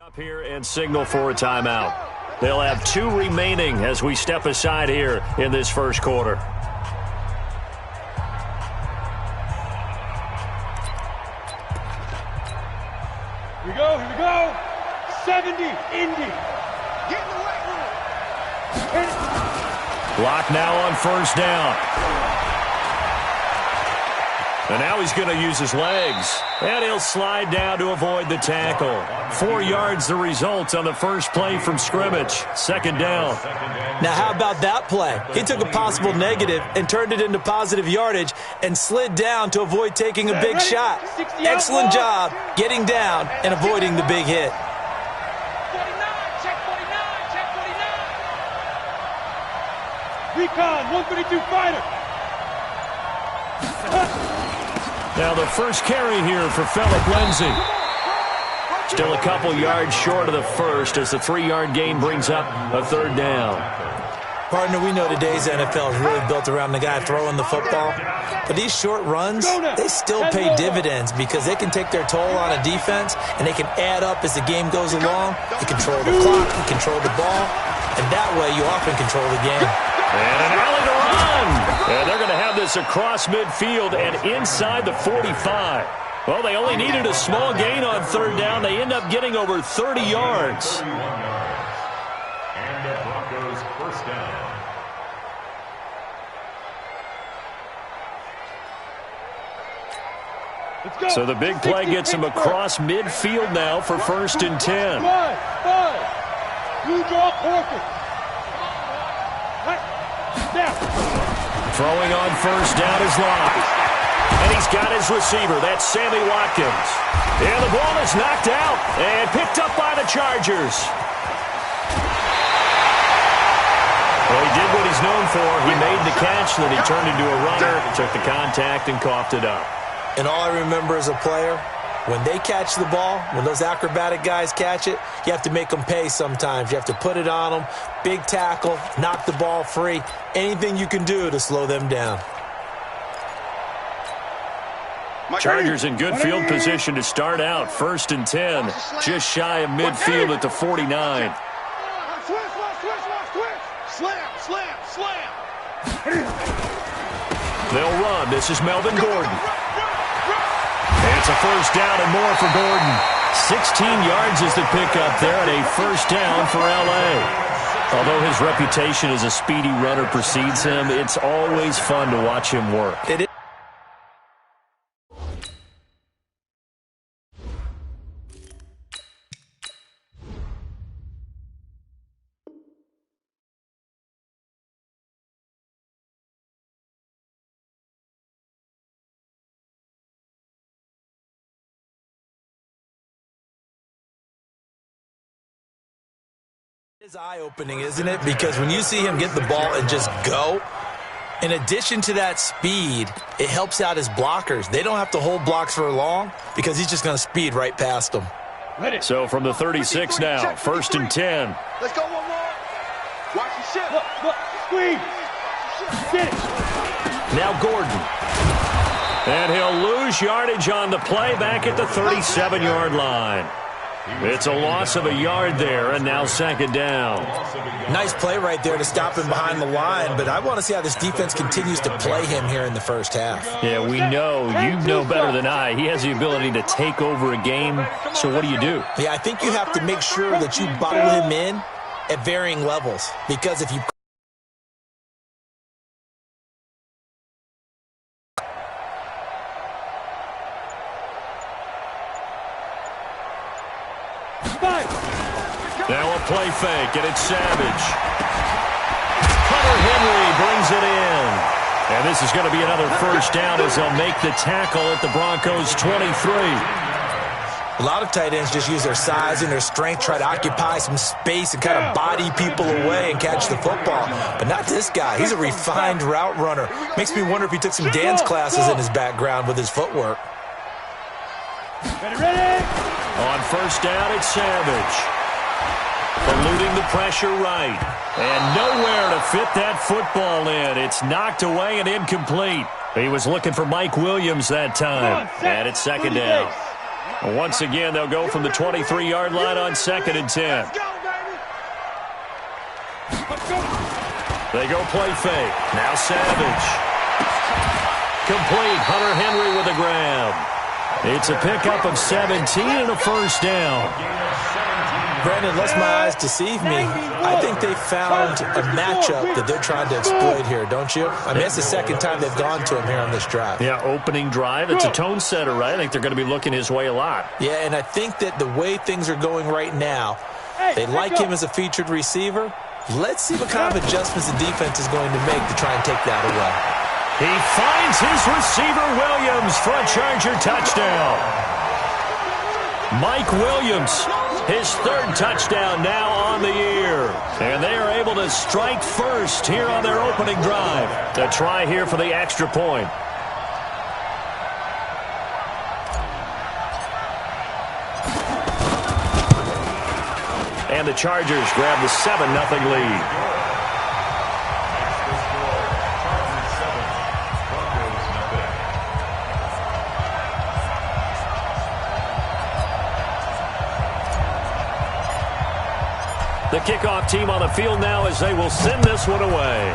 Up here and signal for a timeout. They'll have 2 remaining as we step aside here in this first quarter. Here we go, here we go. 70, Indy. Get in the weight room. Block now on first down. And now he's going to use his legs. And he'll slide down to avoid the tackle. 4 yards the result on the first play from scrimmage. Second down. Now how about that play? He took a possible negative and turned it into positive yardage and slid down to avoid taking a big shot. Excellent job getting down and avoiding the big hit. 49, check 49, check 49. Recon, 132 fighter. Now the first carry here for Phillip Lindsay. Still a couple yards short of the first as the 3-yard gain brings up a third down. Partner, we know today's NFL is really built around the guy throwing the football. But these short runs, they still pay dividends because they can take their toll on a defense and they can add up as the game goes along. You control the clock, you control the ball, and that way you often control the game. And an early to run. And they're going to have this across midfield and inside the 45. Well, they only needed a small gain on third down. They end up getting over 30 yards. And the Broncos first down. So the big play gets him across midfield now for first and 10. Blue draw Corker. Throwing on first down is Locke. And he's got his receiver. That's Sammy Watkins. And the ball is knocked out and picked up by the Chargers. Well, he did what he's known for. He made the catch, then he turned into a runner, took the contact, and coughed it up. And all I remember as a player, when they catch the ball, when those acrobatic guys catch it, you have to make them pay sometimes. You have to put it on them, big tackle, knock the ball free, anything you can do to slow them down. Chargers in good field position to start out. First and 10, just shy of midfield at the 49. They'll run. This is Melvin Gordon. And it's a first down and more for Gordon. 16 yards is the pickup there and a first down for L.A. Although his reputation as a speedy runner precedes him, it's always fun to watch him work. It is. It's eye-opening, isn't it? Because when you see him get the ball and just go, in addition to that speed, it helps out his blockers. They don't have to hold blocks for long because he's just going to speed right past them. So from the 36 now, first and 10. Let's go one more. Watch the shit. Look, squeeze. Get it. Now Gordon. And he'll lose yardage on the play back at the 37-yard line. It's a loss of a yard there, and now second down. Nice play right there to stop him behind the line, but I want to see how this defense continues to play him here in the first half. Yeah, we know, you know better than I, he has the ability to take over a game, so what do you do? Yeah, I think you have to make sure that you bottle him in at varying levels, because if you now a play fake, and it's Savage. Hunter Henry brings it in. And this is going to be another first down as they'll make the tackle at the Broncos' 23. A lot of tight ends just use their size and their strength, try to occupy some space and kind of body people away and catch the football. But not this guy. He's a refined route runner. Makes me wonder if he took some dance classes in his background with his footwork. Ready? On first down, it's Savage. Eluding the pressure right. And nowhere to fit that football in. It's knocked away and incomplete. He was looking for Mike Williams that time. And it's second down. Once again, they'll go from the 23-yard line on 2nd and 10. Let's go, baby. Let's go. They go play fake. Now Savage. Complete. Hunter Henry with a grab. It's a pickup of 17 and a first down. Brandon, unless my eyes deceive me, I think they found a matchup that they're trying to exploit here, don't you? I mean, it's the second time they've gone to him here on this drive. Yeah, opening drive. It's a tone setter, right? I think they're going to be looking his way a lot. Yeah, and I think that the way things are going right now, they like him as a featured receiver. Let's see what kind of adjustments the defense is going to make to try and take that away. He finds his receiver, Williams, for a Charger touchdown. Mike Williams, his 3rd touchdown now on the year. And they are able to strike first here on their opening drive. A try here for the extra point. And the Chargers grab the 7-0 lead. The kickoff team on the field now as they will send this one away.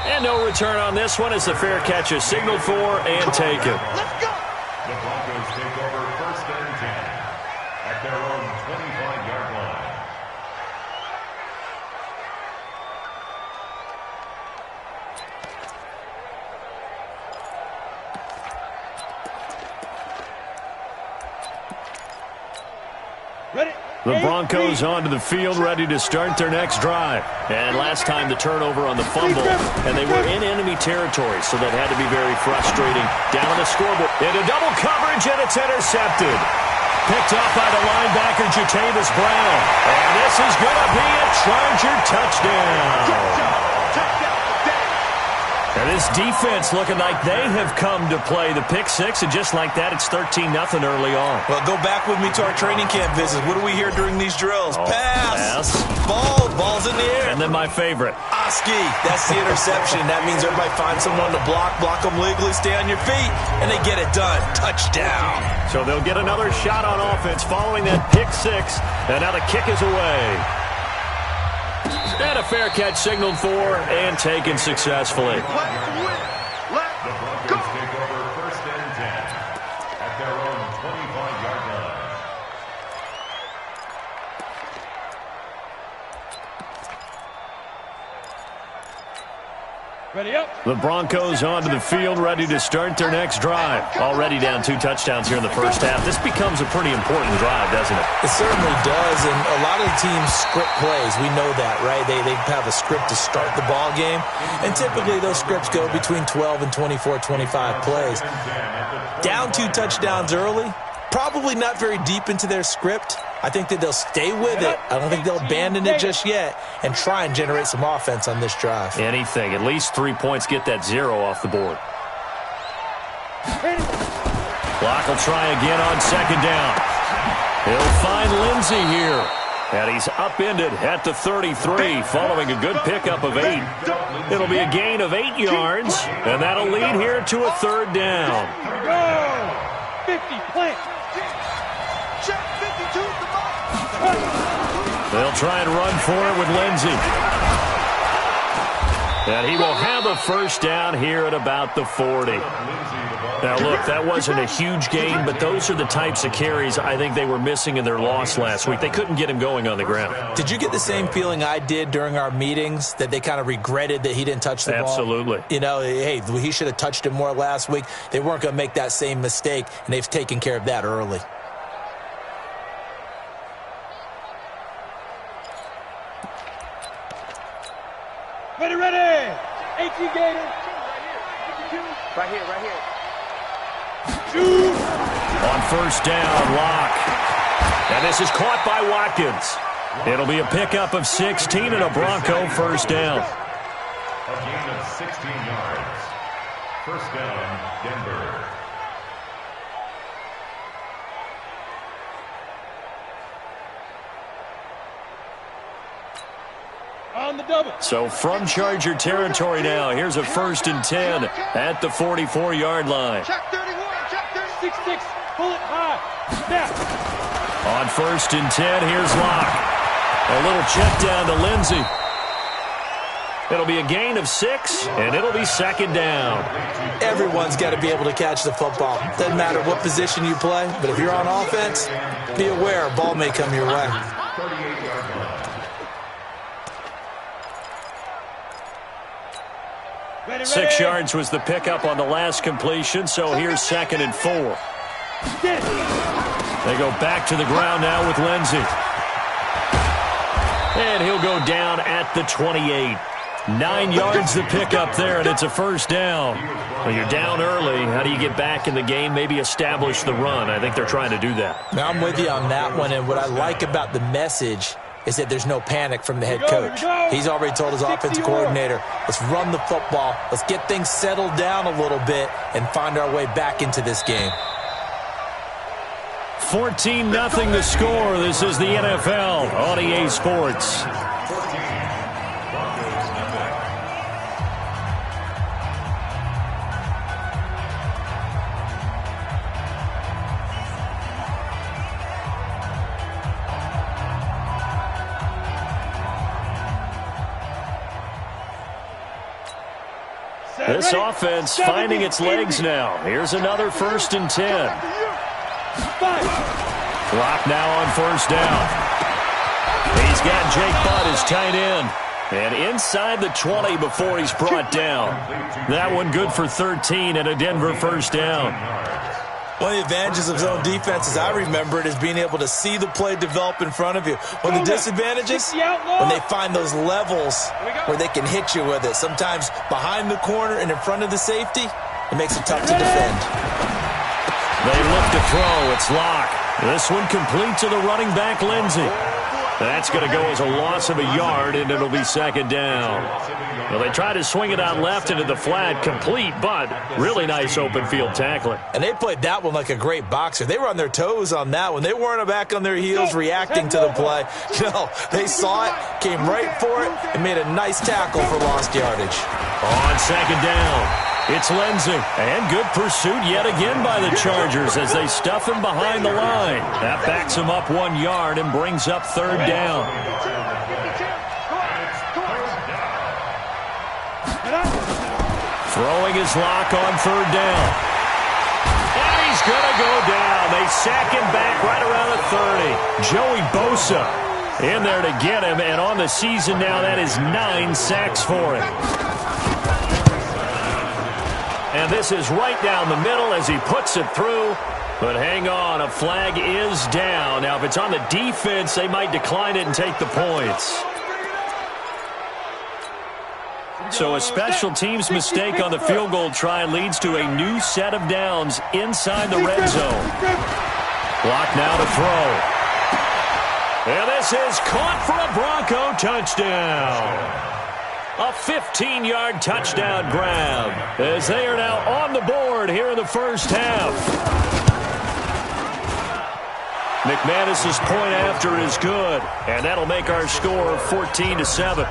And no return on this one as the fair catch is signaled for and taken. Let's go. The Broncos take over 1st and 10 at their own 25-yard line. Ready? The Broncos onto the field, ready to start their next drive. And last time the turnover on the fumble, and they were in enemy territory, so that had to be very frustrating. Down on the scoreboard, into double coverage, and it's intercepted. Picked off by the linebacker, Jatavis Brown. And this is going to be a Charger touchdown. And this defense looking like they have come to play the pick six, and just like that, it's 13-0 early on. Well, go back with me to our training camp visits. What do we hear during these drills? Pass. Ball's in the air. And then my favorite. Oski, that's the interception. That means everybody finds someone to block them legally, stay on your feet, and they get it done. Touchdown. So they'll get another shot on offense following that pick six, and now the kick is away. And a fair catch signaled for and taken successfully. The Broncos take over 1st and 10 at their own 25-yard line. Ready up. The Broncos onto the field, ready to start their next drive. Already down 2 touchdowns here in the first half. This becomes a pretty important drive, doesn't it? It certainly does, and a lot of the teams script plays. We know that, right? They have a script to start the ball game, and typically those scripts go between 12 and 24, 25 plays. Down 2 touchdowns early, probably not very deep into their script. I think that they'll stay with it. I don't think they'll abandon it just yet and try and generate some offense on this drive. Anything. At least 3 points, get that 0 off the board. Clock will try again on 2nd down. He'll find Lindsey here. And he's upended at the 33 following a good pickup of 8. It'll be a gain of 8 yards, and that'll lead here to a 3rd down. Go. 50, plant. Check 52, They'll try and run for it with Lindsey. And he will have a first down here at about the 40. Now, look, that wasn't a huge gain, but those are the types of carries I think they were missing in their loss last week. They couldn't get him going on the ground. Did you get the same feeling I did during our meetings, that they kind of regretted that he didn't touch the ball? Absolutely. You know, hey, he should have touched it more last week. They weren't going to make that same mistake, and they've taken care of that early. Ready. 18 Gator. Right here. Shoot. On first down, Locke. And this is caught by Watkins. It'll be a pickup of 16 and a Bronco first down. A gain of 16 yards. First down, Denver. On the double. So from Charger territory now, here's a 1st and 10 at the 44-yard line. Check 31, check 36, pull it high. Snap. On 1st and 10, here's Locke. A little check down to Lindsey. It'll be a gain of 6, and it'll be 2nd down. Everyone's got to be able to catch the football. Doesn't matter what position you play, but if you're on offense, be aware a ball may come your way. 6 yards was the pickup on the last completion, so here's 2nd and 4. They go back to the ground now with Lindsey. And he'll go down at the 28. 9 yards the pickup there, and it's a 1st down. Well, you're down early. How do you get back in the game, maybe establish the run? I think they're trying to do that. Now, I'm with you on that one, and what I like about the message is that there's no panic from the head coach. He's already told his offensive coordinator, let's run the football, let's get things settled down a little bit and find our way back into this game. 14-0 the score. This is the NFL on EA Sports. This offense finding its legs now. Here's another 1st and 10. Clock now on 1st down. He's got Jake Butt as tight end. And inside the 20 before he's brought down. That one good for 13 and a Denver 1st down. One of the advantages of zone defense, as I remember it, is being able to see the play develop in front of you. One of the disadvantages, when they find those levels where they can hit you with it. Sometimes behind the corner and in front of the safety, it makes it tough to defend. They look to throw. It's Locke. This one complete to the running back, Lindsey. That's going to go as a loss of a yard, and it'll be 2nd down. Well, they try to swing it out left into the flat, complete, but really nice open field tackling. And they played that one like a great boxer. They were on their toes on that one. They weren't back on their heels reacting to the play. No, they saw it, came right for it, and made a nice tackle for lost yardage. On 2nd down, it's Lindsey. And good pursuit yet again by the Chargers as they stuff him behind the line. That backs him up 1 yard and brings up 3rd down. Throwing his Lock on 3rd down. And he's going to go down. They sack him back right around the 30. Joey Bosa in there to get him. And on the season now, that is 9 sacks for him. And this is right down the middle as he puts it through. But hang on, a flag is down. Now, if it's on the defense, they might decline it and take the points. So a special teams mistake on the field goal try leads to a new set of downs inside the red zone. Block now to throw. And this is caught for a Bronco touchdown. A 15-yard touchdown grab as they are now on the board here in the 1st half. McManus's point after is good, and that'll make our score 14-7.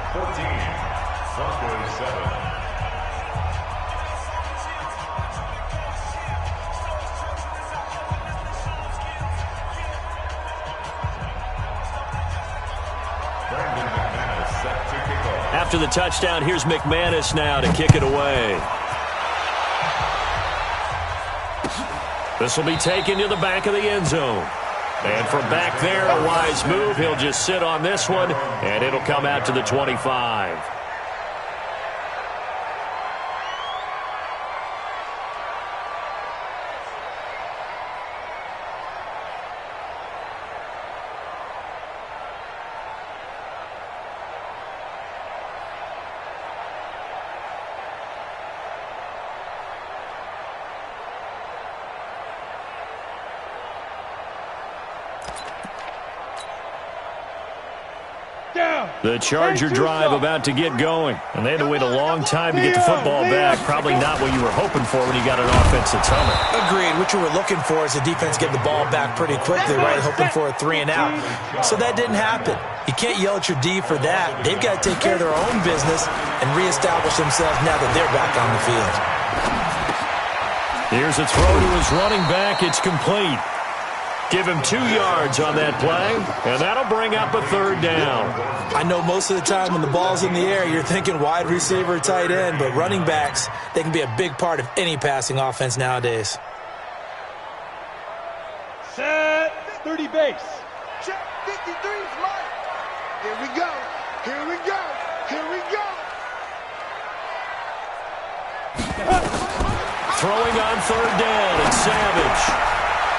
After the touchdown, here's McManus now to kick it away. This will be taken to the back of the end zone. And from back there, a wise move. He'll just sit on this one, and it'll come out to the 25. The Charger drive about to get going. And they had to wait a long time to get the football back. Probably not what you were hoping for when you got an offense that's humming. Agreed. What you were looking for is the defense get the ball back pretty quickly, right? Hoping for a 3-and-out. So that didn't happen. You can't yell at your D for that. They've got to take care of their own business and reestablish themselves now that they're back on the field. Here's a throw to his running back. It's complete. Give him 2 yards on that play, and that'll bring up a third down. I know most of the time when the ball's in the air, you're thinking wide receiver, tight end, but running backs, they can be a big part of any passing offense nowadays. Set 30 base. Check 53 is mine. Here we go. Here we go. Here we go. Throwing on third down, it's Savage.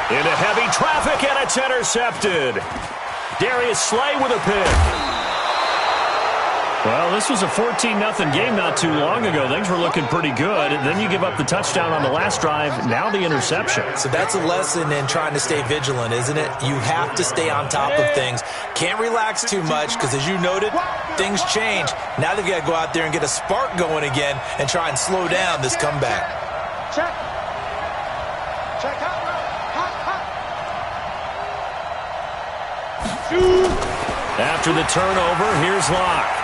Into heavy traffic, and it's intercepted. Darius Slay with a pick. Well, this was a 14-0 game not too long ago. Things were looking pretty good. And then you give up the touchdown on the last drive. Now the interception. So that's a lesson in trying to stay vigilant, isn't it? You have to stay on top of things. Can't relax too much because, as you noted, things change. Now they've got to go out there and get a spark going again and try and slow down this comeback. Check. Check out. After the turnover, here's Locke.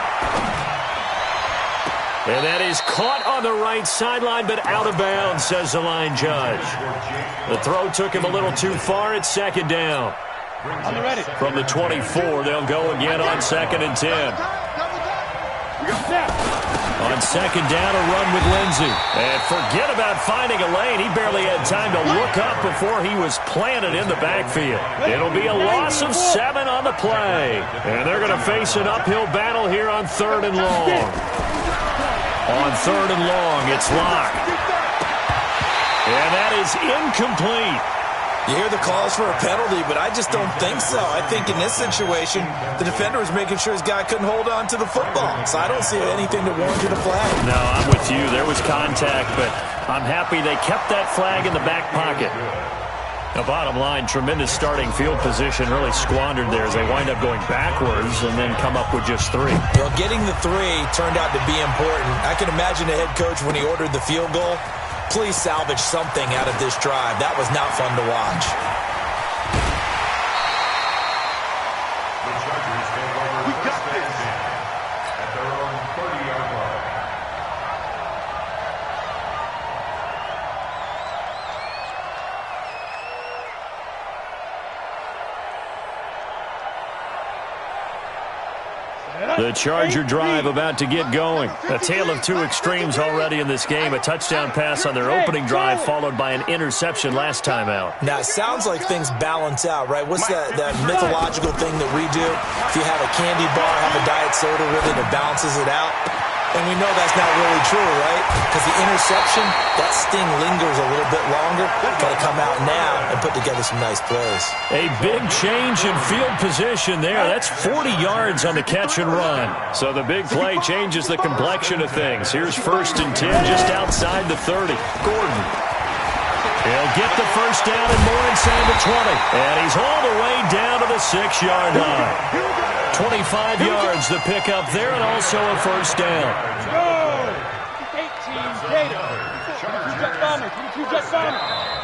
And that is caught on the right sideline, but out of bounds, says the line judge. The throw took him a little too far. It's second down. On the ready. From the 24, they'll go again on 2nd and 10. On second down, a run with Lindsey. And forget about finding a lane. He barely had time to look up before he was planted in the backfield. It'll be a loss of 7 on the play. And they're going to face an uphill battle here on 3rd and long. On 3rd and long, it's Locke. And that is incomplete. You hear the calls for a penalty, but I just don't think so. I think in this situation, the defender was making sure his guy couldn't hold on to the football. So I don't see anything to warrant a flag. No, I'm with you. There was contact, but I'm happy they kept that flag in the back pocket. The bottom line, tremendous starting field position, really squandered there as they wind up going backwards and then come up with just 3. Well, getting the 3 turned out to be important. I can imagine the head coach when he ordered the field goal. Please salvage something out of this drive. That was not fun to watch. The Chargers take over first and 10 at their own 30-yard line. The Charger drive about to get going. A tale of 2 extremes already in this game. A touchdown pass on their opening drive followed by an interception last time out. Now, it sounds like things balance out, right? What's that mythological thing that we do? If you have a candy bar, have a diet soda with it, it balances it out. And we know that's not really true, right? Because the interception, that sting lingers a little bit longer. Got to come out now and put together some nice plays. A big change in field position there. That's 40 yards on the catch and run. So the big play changes the complexion of things. Here's 1st and 10 just outside the 30. Gordon. He'll get the first down and more inside the 20. And he's all the way down to the 6-yard line. 25 yards the pickup there and also a first down. Go! 18 Gator.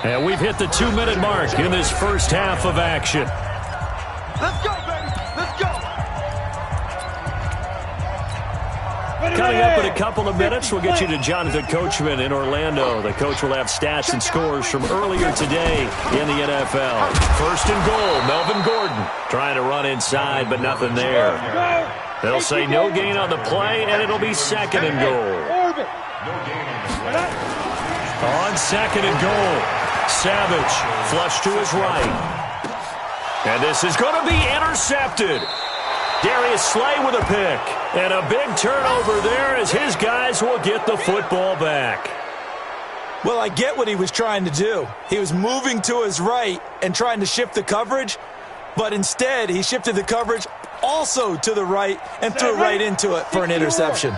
And we've hit the 2-minute mark in this first half of action. Let's go, baby. Let's go. Coming up in a couple of minutes, we'll get you to Jonathan Coachman in Orlando. The coach will have stats and scores from earlier today in the NFL. 1st and goal, Melvin Gordon trying to run inside, but nothing there. They'll say no gain on the play, and it'll be 2nd and goal. On 2nd and goal, Savage flush to his right. And this is going to be intercepted. Darius Slay with a pick. And a big turnover there as his guys will get the football back. Well, I get what he was trying to do. He was moving to his right and trying to shift the coverage, but instead he shifted the coverage also to the right and threw right into it for an interception.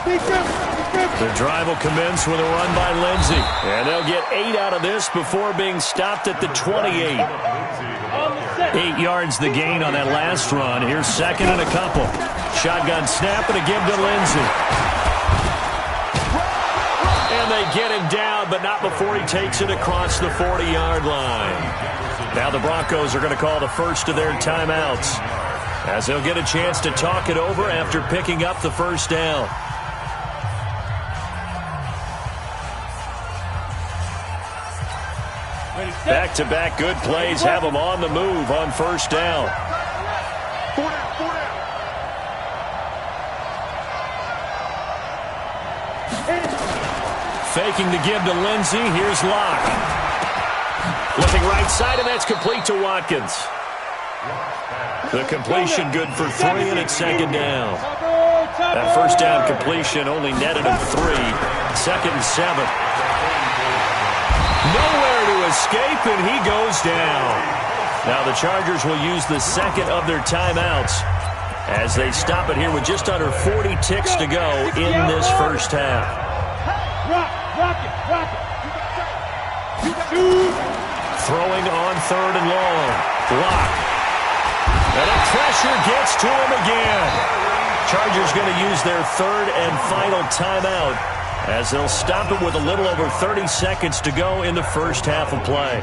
The drive will commence with a run by Lindsey. And they'll get 8 out of this before being stopped at the 28. 8 yards the gain on that last run. Here's 2nd and a couple. Shotgun snap and a give to Lindsey. And they get him down, but not before he takes it across the 40-yard line. Now the Broncos are going to call the first of their timeouts, as they'll get a chance to talk it over after picking up the first down. Back-to-back good plays have them on the move on first down. Faking the give to Lindsey. Here's Locke. Looking right side, and that's complete to Watkins. The completion good for 3, and it's second down. That first down completion only netted him 3. Second and 7. Nowhere to escape, and he goes down. Now the Chargers will use the second of their timeouts as they stop it here with just under 40 ticks to go in this first half. Rock it. Throwing on 3rd and long. Block. And a pressure gets to him again. Chargers going to use their 3rd and final timeout as they'll stop it with a little over 30 seconds to go in the first half of play.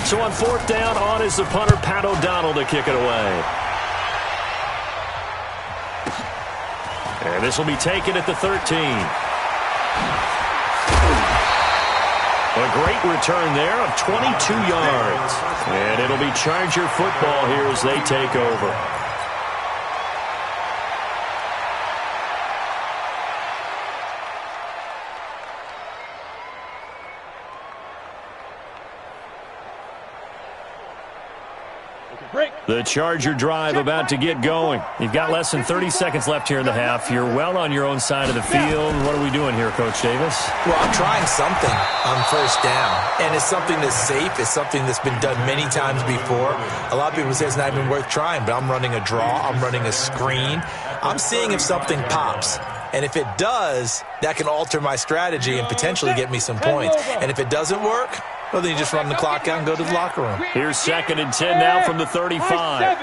So on 4th down, on is the punter, Pat O'Donnell, to kick it away. And this will be taken at the 13. A great return there of 22 yards. And it'll be Charger football here as they take over. The Charger drive about to get going. You've got less than 30 seconds left here in the half. You're well on your own side of the field. What are we doing here, Coach Davis? Well, I'm trying something on first down, and it's something that's safe. It's something that's been done many times before. A lot of people say it's not even worth trying, but I'm running a draw. I'm running a screen. I'm seeing if something pops. And if it does, that can alter my strategy and potentially get me some points. And if it doesn't work, well, then you just run the clock out and go to the locker room. Here's 2nd and 10 now from the 35.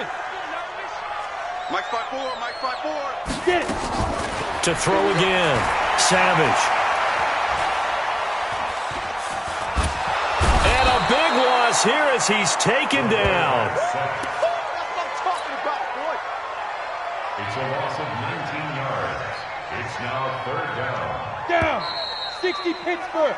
Mike 5-4. Get it. To throw again. Savage. And a big loss here as he's taken down. That's what I'm talking about, boy. It's a loss of 19 yards. It's now 3rd down. Down. 60 Pittsburgh.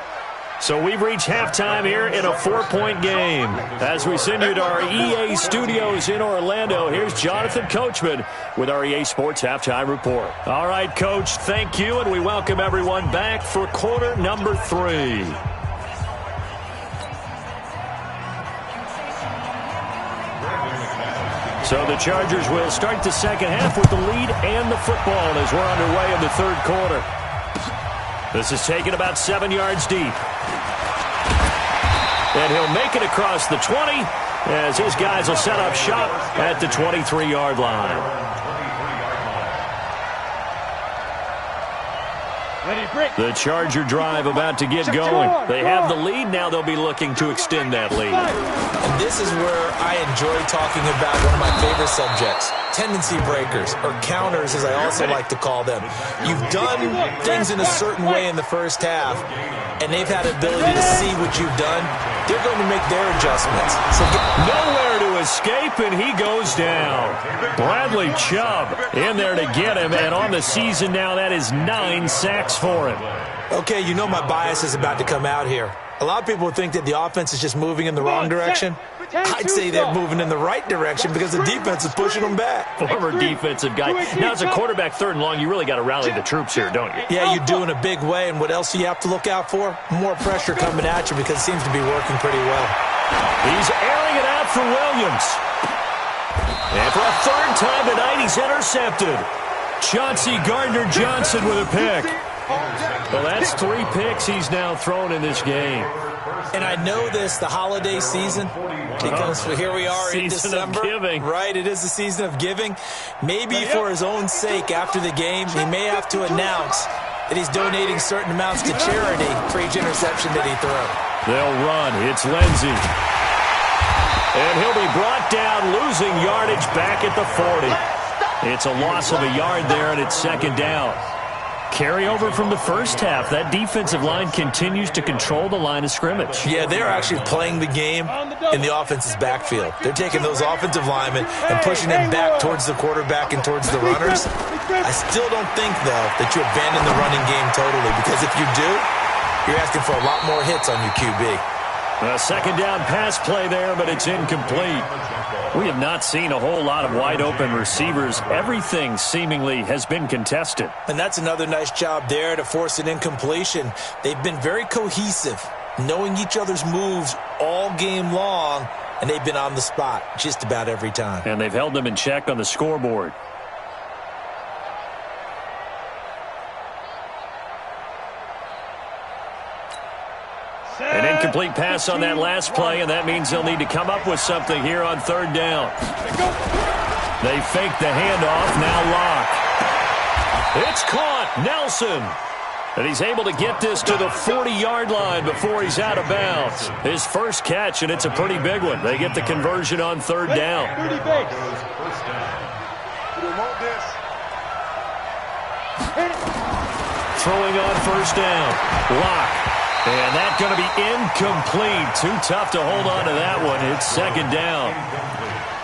So we've reached halftime here in a 4-point game. As we send you to our EA studios in Orlando, here's Jonathan Coachman with our EA Sports Halftime Report. All right, Coach, thank you, and we welcome everyone back for quarter number 3. So the Chargers will start the second half with the lead and the football as we're underway in the 3rd quarter. This is taken about 7 yards deep. And he'll make it across the 20 as his guys will set up shop at the 23-yard line. The Charger drive about to get going. They have the lead. Now they'll be looking to extend that lead. And this is where I enjoy talking about one of my favorite subjects, tendency breakers, or counters as I also like to call them. You've done things in a certain way in the first half, and they've had the ability to see what you've done. They're going to make their adjustments. So nowhere to escape, and he goes down. Bradley Chubb in there to get him, and on the season now, that is 9 sacks for him. Okay, you know my bias is about to come out here. A lot of people think that the offense is just moving in the wrong direction. I'd say they're moving in the right direction because the defense is pushing them back. Former defensive guy. Now, as a quarterback 3rd and long, you really got to rally the troops here, don't you? Yeah, you do in a big way. And what else do you have to look out for? More pressure coming at you because it seems to be working pretty well. He's airing it out for Williams. And for a 3rd time tonight, he's intercepted. Chauncey Gardner-Johnson with a pick. Well, that's 3 picks he's now thrown in this game. And I know this, the holiday season, because here we are in December. Season of giving. Right, it is the season of giving. Maybe for his own sake after the game, he may have to announce that he's donating certain amounts to charity for each interception that he throws. They'll run. It's Lindsey. And he'll be brought down, losing yardage back at the 40. It's a loss of a yard there, and it's 2nd down. Carry over from the first half. That defensive line continues to control the line of scrimmage. Yeah, they're actually playing the game in the offense's backfield. They're taking those offensive linemen and pushing them back towards the quarterback and towards the runners. I still don't think, though, that you abandon the running game totally, because if you do, you're asking for a lot more hits on your QB. A second down pass play there, but it's incomplete. We have not seen a whole lot of wide-open receivers. Everything seemingly has been contested. And that's another nice job there to force an incompletion. They've been very cohesive, knowing each other's moves all game long, and they've been on the spot just about every time. And they've held them in check on the scoreboard. An incomplete pass on that last play, and that means they'll need to come up with something here on third down. They fake the handoff, now Locke. It's caught, Nelson. And he's able to get this to the 40-yard line before he's out of bounds. His first catch, and it's a pretty big one. They get the conversion on third down. Throwing on first down, Locke. And that's going to be incomplete. Too tough to hold on to that one. It's second down.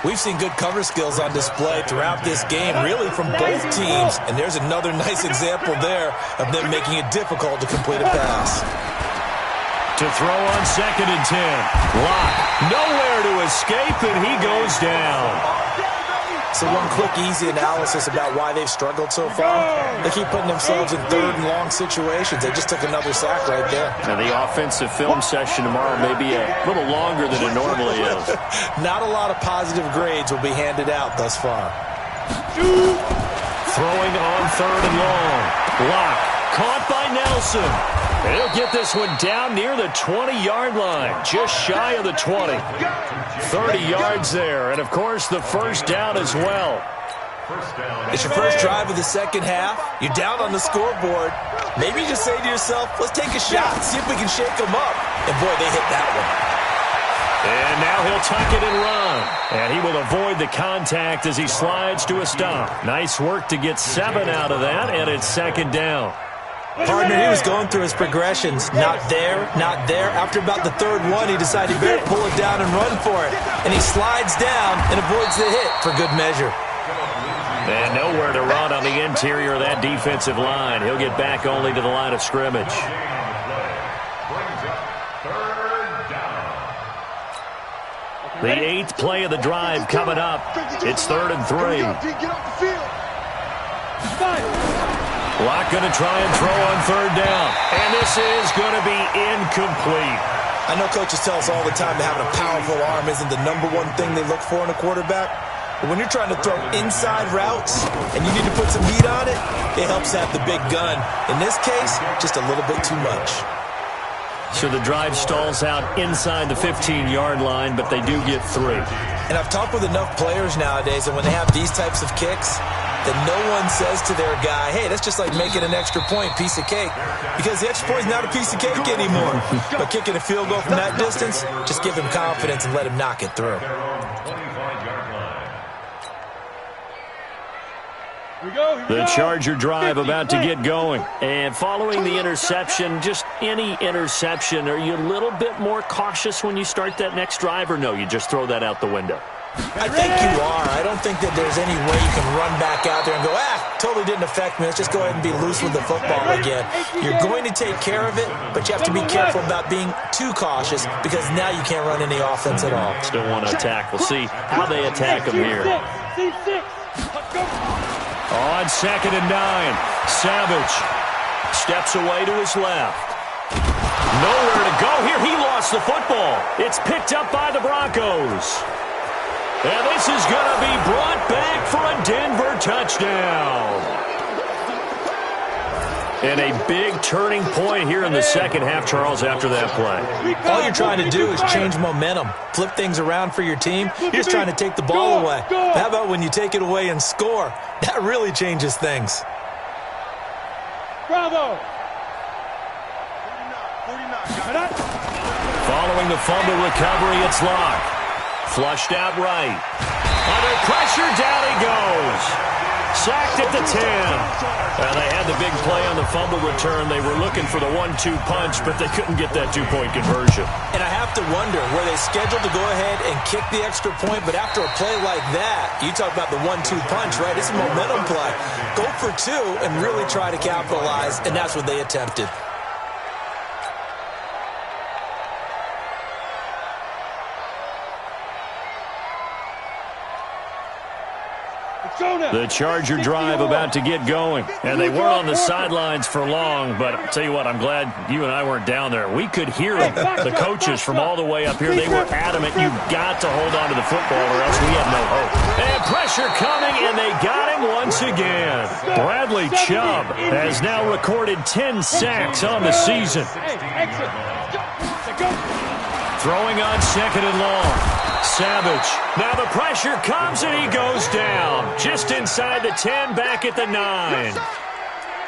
We've seen good cover skills on display throughout this game, really from both teams. And there's another nice example there of them making it difficult to complete a pass. To throw on second and 10. Locke nowhere to escape, and he goes down. So one quick, easy analysis about why they've struggled so far. They keep putting themselves in third and long situations. They just took another sack right there. And the offensive film session tomorrow may be a little longer than it normally is. Not a lot of positive grades will be handed out thus far. Throwing on third and long. Locke caught by Nelson. He'll get this one down near the 20-yard line, just shy of the 20. 30 yards there, and, of course, the first down as well. It's your first drive of the second half. You're down on the scoreboard. Maybe you just say to yourself, let's take a shot, see if we can shake them up. And, boy, they hit that one. And now he'll tuck it and run. And he will avoid the contact as he slides to a stop. Nice work to get 7 out of that, and it's second down. Partner, he was going through his progressions. Not there, not there. After about the third one, he decided he better pull it down and run for it. And he slides down and avoids the hit for good measure. And nowhere to run on the interior of that defensive line. He'll get back only to the line of scrimmage. The 8th play of the drive coming up. It's 3rd and 3. Locke going to try and throw on third down. And this is going to be incomplete. I know coaches tell us all the time that having a powerful arm isn't the number one thing they look for in a quarterback. But when you're trying to throw inside routes and you need to put some heat on it, it helps to have the big gun. In this case, just a little bit too much. So the drive stalls out inside the 15-yard line, but they do get 3. And I've talked with enough players nowadays that when they have these types of kicks, that no one says to their guy, hey, that's just like making an extra point, piece of cake. Because the extra point is not a piece of cake anymore. But kicking a field goal from that distance, just give him confidence and let him knock it through. The Charger drive about to get going. And following the interception, just any interception, are you a little bit more cautious when you start that next drive, or no, you just throw that out the window? I think you are. I don't think that there's any way you can run back out there and go, totally didn't affect me. Let's just go ahead and be loose with the football again. You're going to take care of it, but you have to be careful about being too cautious because now you can't run any offense at all. Still want to attack. We'll see how they attack him here. On 2nd and 9, Savage steps away to his left. Nowhere to go here. He lost the football. It's picked up by the Broncos. And this is going to be brought back for a Denver touchdown. And a big turning point here in the second half, Charles, after that play. All you're trying to do is change momentum, flip things around for your team. You're just trying to take the ball away. But how about when you take it away and score? That really changes things. Bravo! Following the fumble recovery, it's Locke. Flushed out right. Under pressure, down he goes. Sacked at the 10. They had the big play on the fumble return. They were looking for the 1-2 punch, but they couldn't get that two-point conversion. And I have to wonder, were they scheduled to go ahead and kick the extra point, but after a play like that, you talk about the 1-2 punch, right? It's a momentum play. Go for two and really try to capitalize, and that's what they attempted. The Charger drive about to get going. And they weren't on the sidelines for long, but I'll tell you what, I'm glad you and I weren't down there. We could hear the coaches from all the way up here. They were adamant, you've got to hold on to the football or else we have no hope. And pressure coming, and they got him once again. Bradley Chubb has now recorded 10 sacks on the season. Throwing on second and long. Savage. Now the pressure comes and he goes down. Just inside the 10, back at the 9.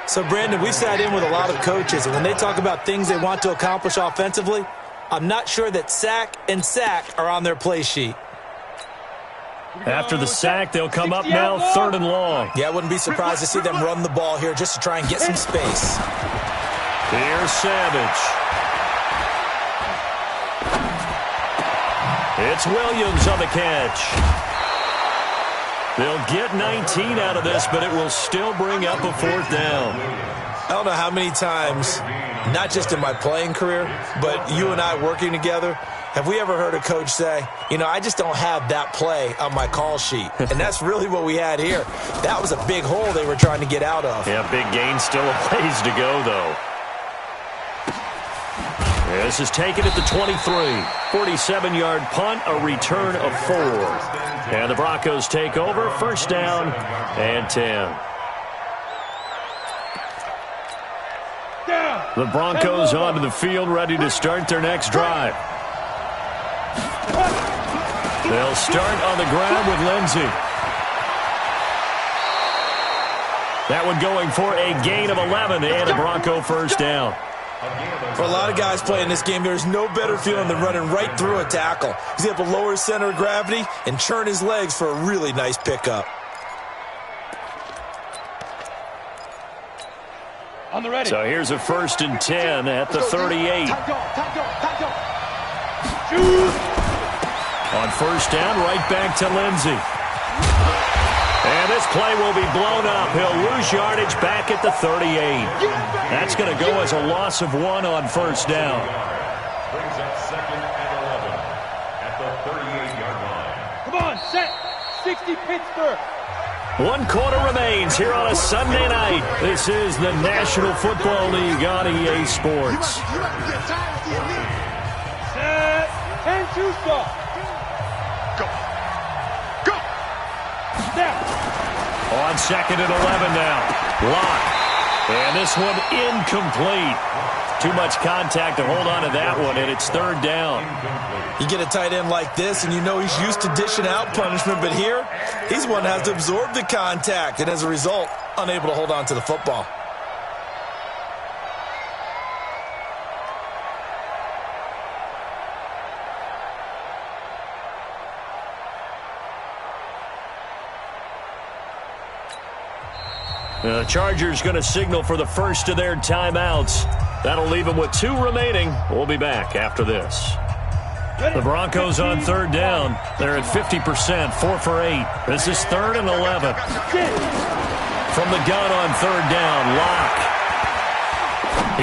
So, Brandon, we sat in with a lot of coaches, and when they talk about things they want to accomplish offensively, I'm not sure that sack and sack are on their play sheet. After the sack, they'll come up now, third and long. Yeah, I wouldn't be surprised to see them run the ball here just to try and get some space. Here's Savage. It's Williams on the catch. They'll get 19 out of this, but it will still bring up a fourth down. I don't know how many times, not just in my playing career, but you and I working together, have we ever heard a coach say, you know, I just don't have that play on my call sheet. And that's really what we had here. That was a big hole they were trying to get out of. Yeah, big gain, still a ways to go, though. This is taken at the 23. 47-yard punt, a return of 4. And the Broncos take over, first down and 10. The Broncos onto the field, ready to start their next drive. They'll start on the ground with Lindsey. That one going for a gain of 11 and a Bronco first down. For a lot of guys playing this game, there's no better feeling than running right through a tackle. He's able to lower his center of gravity and churn his legs for a really nice pickup. On the ready. So here's a first and 10 at the 38. On first down, right back to Lindsey. And this play will be blown up. He'll lose yardage back at the 38. That's going to go as a loss of 1 on first down. Brings up second and 11 at the 38-yard line. Come on, set. 60 Pittsburgh. 1 quarter remains here on a Sunday night. This is the National Football League on EA Sports. Set. 10-2 stop. On second and 11 now. Lock. And this one incomplete. Too much contact to hold on to that one, and it's third down. You get a tight end like this, and you know he's used to dishing out punishment, but here, he's one that has to absorb the contact, and as a result, unable to hold on to the football. The Chargers going to signal for the first of their timeouts. That'll leave them with 2 remaining. We'll be back after this. The Broncos on third down. They're at 50%, 4 for 8. This is third and 11. From the gun on third down, Lock.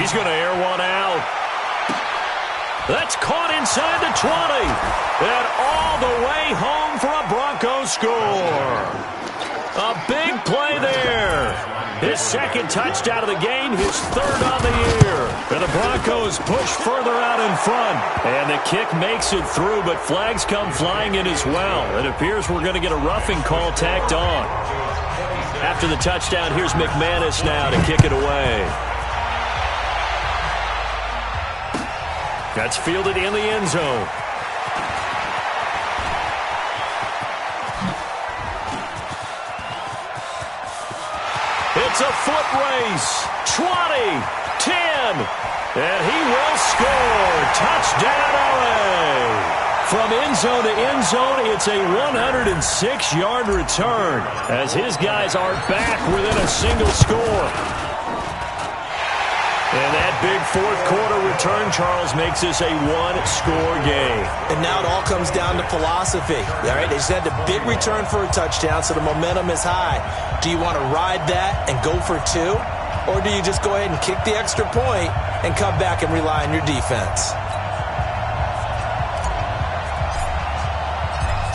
He's going to air one out. That's caught inside the 20. And all the way home for a Broncos score. A big play there. His second touchdown of the game, his third on the year. And the Broncos push further out in front. And the kick makes it through, but flags come flying in as well. It appears we're going to get a roughing call tacked on. After the touchdown, here's McManus now to kick it away. That's fielded in the end zone. It's a foot race. 20, 10, and he will score. Touchdown, LA. From end zone to end zone, it's a 106-yard return as his guys are back within a single score. And that big fourth quarter return, Charles, makes this a one-score game. And now it all comes down to philosophy. All right, they just had a big return for a touchdown, so the momentum is high. Do you want to ride that and go for two? Or do you just go ahead and kick the extra point and come back and rely on your defense?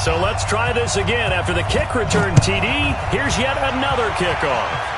So let's try this again. After the kick return, TD, here's yet another kickoff.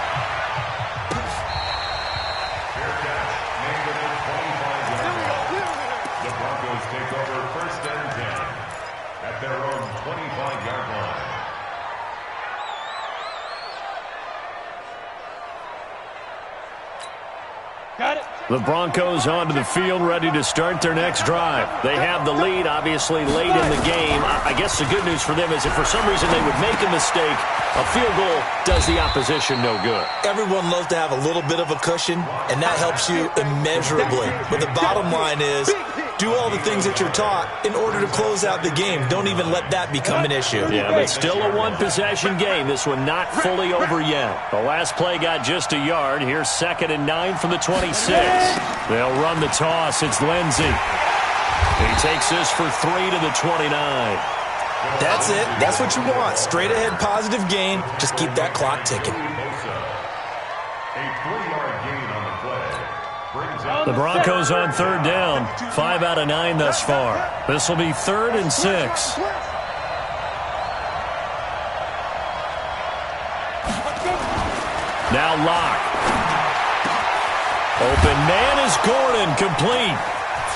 The Broncos onto the field, ready to start their next drive. They have the lead, obviously, late in the game. I guess the good news for them is if for some reason they would make a mistake, a field goal does the opposition no good. Everyone loves to have a little bit of a cushion, and that helps you immeasurably. But the bottom line is, do all the things that you're taught in order to close out the game. Don't even let that become an issue. Yeah, but still a one-possession game. This one not fully over yet. The last play got just a yard. Here's 2nd and 9 from the 26. They'll run the toss. It's Lindsey. He takes this for 3 to the 29. That's it. That's what you want. Straight ahead positive gain. Just keep that clock ticking. A 3-yard gain on the play. The Broncos on 3rd down. 5 out of 9 thus far. This will be 3rd and 6. Now Locke. Open man is Gordon, complete.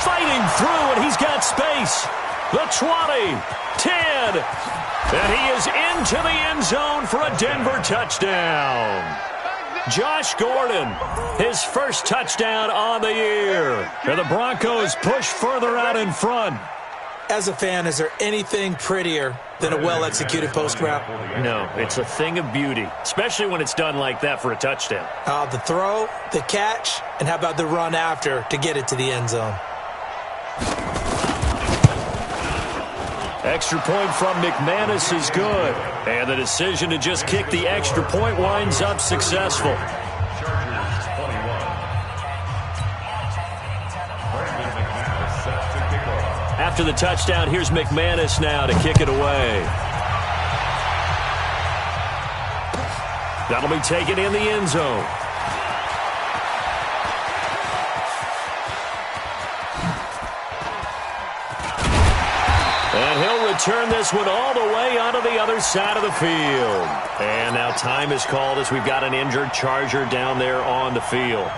Fighting through, and he's got space. The 20, 10, and he is into the end zone for a Denver touchdown. Josh Gordon, his first touchdown on the year. And the Broncos push further out in front. As a fan, is there anything prettier than a well-executed post route? No, it's a thing of beauty, especially when it's done like that for a touchdown. The throw, the catch, and how about the run after to get it to the end zone? Extra point from McManus is good. And the decision to just kick the extra point winds up successful. After the touchdown, here's McManus now to kick it away. That'll be taken in the end zone. And he'll return this one all the way onto the other side of the field. And now time is called as we've got an injured Charger down there on the field.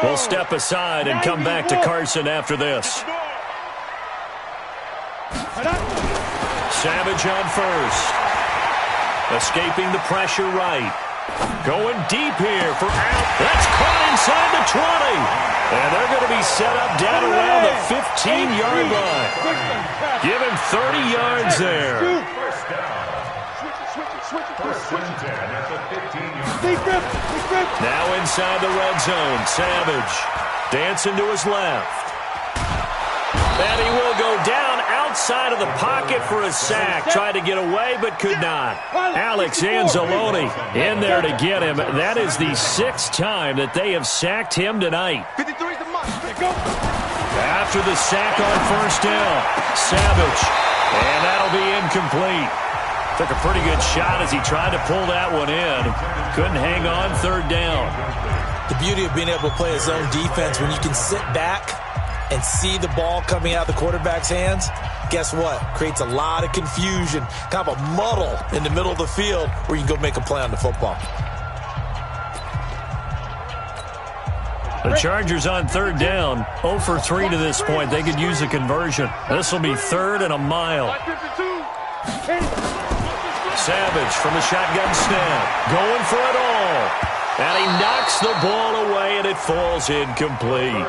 We'll step aside and come back to Carson after this. Savage on first. Escaping the pressure right. Going deep here for out. That's caught inside the 20. And they're going to be set up down around the 15-yard line. Give him 30 yards there. Now inside the red zone. Savage dancing to his left. And he will go down outside of the pocket for a sack. Tried to get away, but could not. Alex Anzalone in there to get him. That is the 6th time that they have sacked him tonight. After the sack on first down, Savage. And that'll be incomplete. Took a pretty good shot as he tried to pull that one in. Couldn't hang on 3rd down. The beauty of being able to play a zone defense when you can sit back and see the ball coming out of the quarterback's hands, guess what? Creates a lot of confusion, kind of a muddle in the middle of the field where you can go make a play on the football. The Chargers on 3rd down, 0 for 3 to this point. They could use a conversion. This will be 3rd and a mile. Savage from the shotgun snap, going for it all. And he knocks the ball away, and it falls incomplete.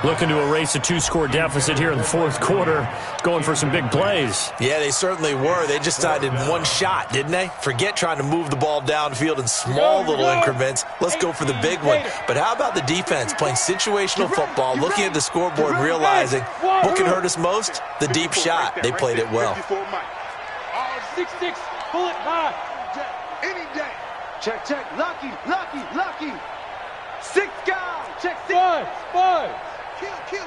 Looking to erase a 2-score deficit here in the fourth quarter, going for some big plays. Yeah, they certainly were. They just decided one shot, didn't they? Forget trying to move the ball downfield in small little increments. Let's go for the big one. But how about the defense playing situational football, looking at the scoreboard, realizing what can hurt us most? The deep shot. They played it well. 6-6, pull it high. Any day. Check, check. Lucky, lucky, lucky. 6 guys. Check 6. Five. Kill.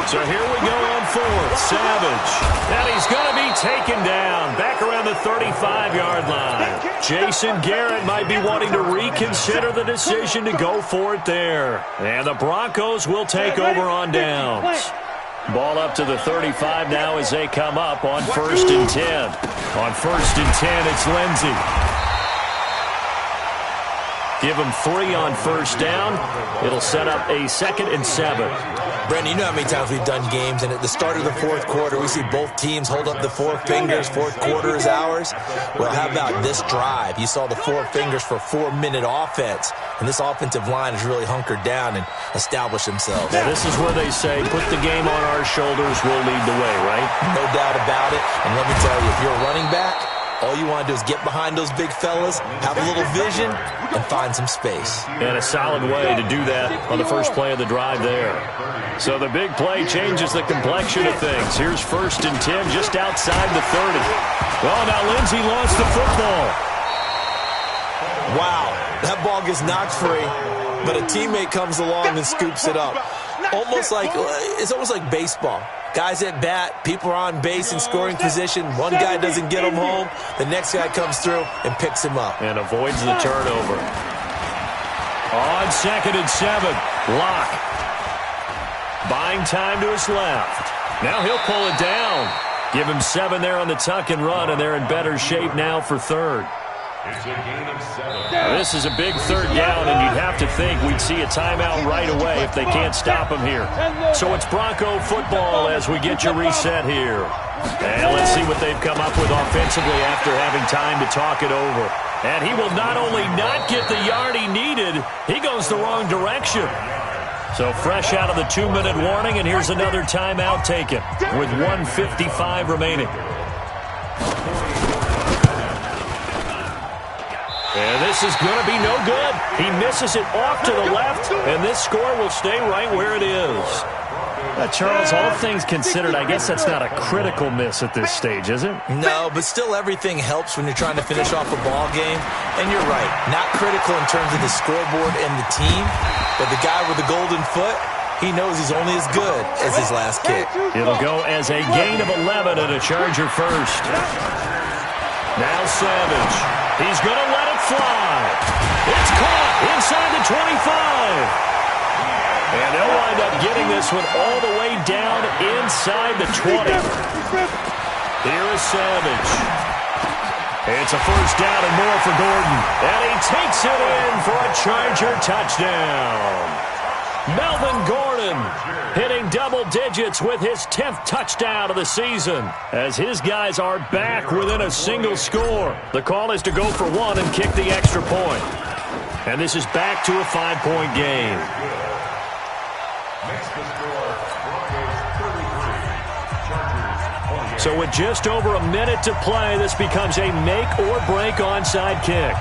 So here we go on fourth. Savage. And he's going to be taken down back around the 35-yard line. Jason Garrett might be wanting to reconsider the decision to go for it there. And the Broncos will take over on downs. Ball up to the 35 now as they come up on 1st and 10. On 1st and 10, it's Lindsey. Give him 3 on 1st down. It'll set up a 2nd and 7. Brandon, you know how many times we've done games, and at the start of the fourth quarter, we see both teams hold up the 4 fingers. Fourth quarter is ours. Well, how about this drive? You saw the 4 fingers for 4-minute offense, and this offensive line has really hunkered down and established themselves. Yeah, this is where they say, put the game on our shoulders, we'll lead the way, right? No doubt about it. And let me tell you, if you're a running back, all you want to do is get behind those big fellas, have a little vision, and find some space. And a solid way to do that on the first play of the drive there. So the big play changes the complexion of things. Here's 1st and 10 just outside the 30. Well, now Lindsey lost the football. Wow, that ball gets knocked free, but a teammate comes along and scoops it up. It's almost like baseball. Guys at bat, people are on base in scoring position. One guy doesn't get him home. The next guy comes through and picks him up. And avoids the turnover. On 2nd and 7, Locke. Buying time to his left. Now he'll pull it down. Give him 7 there on the tuck and run, and they're in better shape now for 3rd. It's a gain of 7. Now, this is a big 3rd down, and you'd have to think we'd see a timeout right away if they can't stop him here. So it's Bronco football as we get you reset here. And let's see what they've come up with offensively after having time to talk it over. And he will not only not get the yard he needed, he goes the wrong direction. So fresh out of the 2-minute warning, and here's another timeout taken with 1:55 remaining. And this is going to be no good. He misses it off to the left, and this score will stay right where it is. Charles, all things considered, I guess that's not a critical miss at this stage, is it? No, but still everything helps when you're trying to finish off a ball game. And you're right, not critical in terms of the scoreboard and the team, but the guy with the golden foot, he knows he's only as good as his last kick. It'll go as a gain of 11 and a Charger first. Now Savage. He's going to let it fly. It's caught inside the 25. And they'll wind up getting this one all the way down inside the 20. Here is Savage. It's a 1st down and more for Gordon. And he takes it in for a Charger touchdown. Melvin Gordon hitting double digits with his 10th touchdown of the season as his guys are back within a single score. The call is to go for 1 and kick the extra point. And this is back to a 5-point game. Makes the score Broncos 33, Chargers 28. So with just over a minute to play, this becomes a make or break onside kick.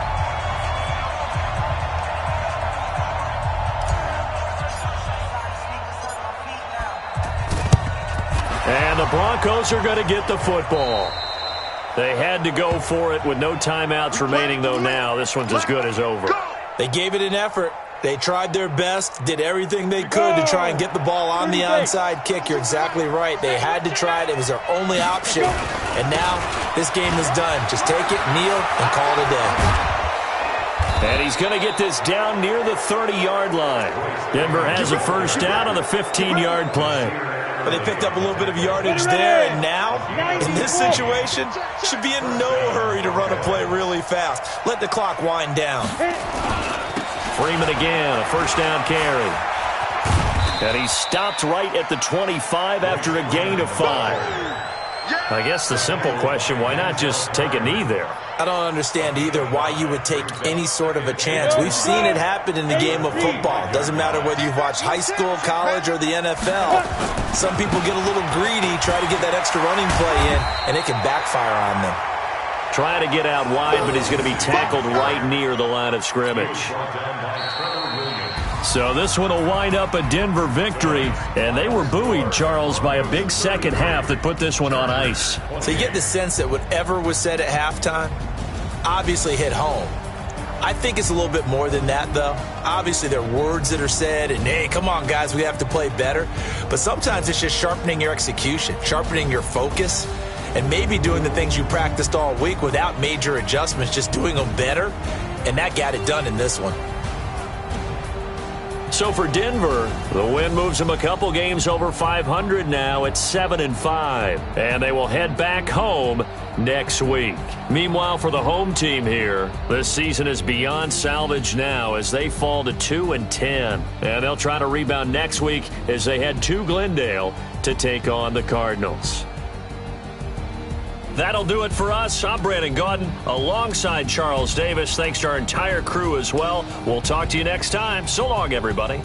And the Broncos are going to get the football. They had to go for it with no timeouts remaining, though now. This one's as good as over. They gave it an effort. They tried their best, did everything they could to try and get the ball on the onside kick. You're exactly right. They had to try it. It was their only option. And now this game is done. Just take it, kneel, and call it a day. And he's going to get this down near the 30-yard line. Denver has a 1st down on the 15-yard play. But they picked up a little bit of yardage there, and now, in this situation, should be in no hurry to run a play really fast. Let the clock wind down. Freeman again, a 1st down carry. And he stopped right at the 25 after a gain of 5. I guess the simple question, why not just take a knee there? I don't understand either why you would take any sort of a chance. We've seen it happen in the game of football. Doesn't matter whether you've watched high school, college, or the NFL. Some people get a little greedy, try to get that extra running play in, and it can backfire on them. Trying to get out wide, but he's going to be tackled right near the line of scrimmage. So this one will wind up a Denver victory, and they were buoyed, Charles, by a big second half that put this one on ice. So you get the sense that whatever was said at halftime obviously hit home. I think it's a little bit more than that, though. Obviously, there are words that are said, and, hey, come on, guys, we have to play better. But sometimes it's just sharpening your execution, sharpening your focus, and maybe doing the things you practiced all week without major adjustments, just doing them better. And that got it done in this one. So for Denver, the win moves them a couple games over 500 now at 7-5. And they will head back home next week. Meanwhile, for the home team here, this season is beyond salvage now as they fall to 2-10. And they'll try to rebound next week as they head to Glendale to take on the Cardinals. That'll do it for us. I'm Brandon Gaudin alongside Charles Davis. Thanks to our entire crew as well. We'll talk to you next time. So long, everybody.